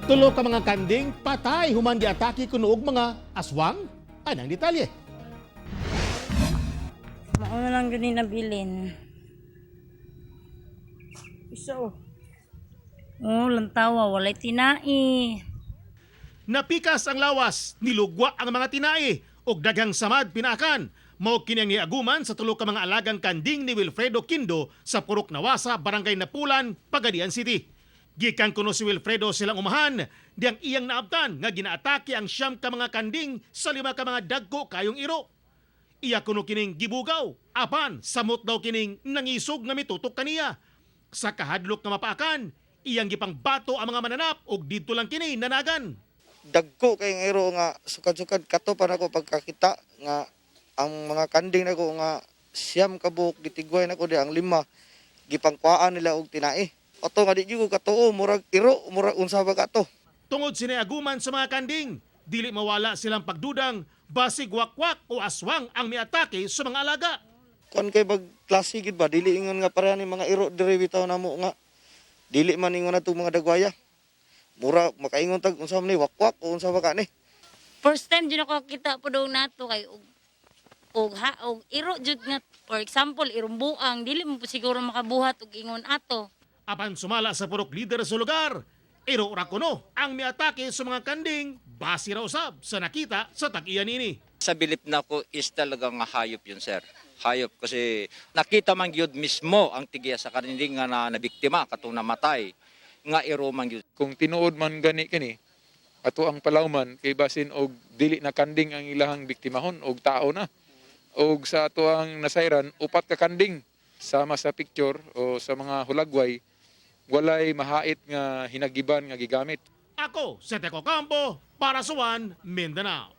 Tulo ka mga kanding patay human giatake kuno og mga aswang. Anang detalye? Mauna lang yun nabilin. Isa lantawa, walay tinai. Napikas ang lawas, nilugwa ang mga tinai ug daghang samad pinakan. Mao kini ang niaguman sa tulo ka mga alagang kanding ni Wilfredo Kindo sa Purok Nawasa, Barangay Napulan, Pagadian City. Gikan kuno si Wilfredo silang umahan, diyang iyang naabtan nga ginaatake ang siyam ka mga kanding sa 5 ka mga dagko kayong iro. Iya kuno kining gibugaw, apan samot daw kining nangisog nga mitutok kaniya. Sa kahadlok nga mapaakan, iyang gipang bato ang mga mananap ug didto lang kini nanagan. Dagko kay ero nga sukad-sukad kato pa nako pagkakita nga ang mga kanding nako nga siyam ka buhok gitigway nako di ang 5 gipangkuaan nila og tinai. Oto nga di gyud ko katuo murag iro murag unsa ba kato. Tungod sinayaguman sa mga kanding, dili mawala silang pagdudang basig wakwak o aswang ang miatake sa mga alaga. Kuan kay bag klase gid ba dili ingon nga pareha ni mga iro diri bitaw namo nga dili man ingon nato mga dagwaya. Mura makaingon tag unsa man ni wakwak o unsa ba kani. First time dyan ako kita po daw nato kay og iro jud nga for example irumbuang dili mo po siguro makabuhat og ingon ato. Apan sumala sa purok leader sa lugar, iro ra kuno ang miatake sa mga kanding base ra usab sa nakita sa tag-iyan ini. Sa bilip na ko is talagang hayop yun, sir. Hayop kasi nakita man gyud mismo ang tigiya sa kanding nga na nabiktima katong namatay nga iro man gyud. Kung tinuod man gani kini ato ang palawman kay basin og dili na kanding ang ilahang biktimahon og tao na. Og sa ato ang nasayran upat ka kanding sama sa picture o sa mga hulagway walay mahait nga hinagiban nga gigamit. Ako, Sete Campo, para sa One Mindanao.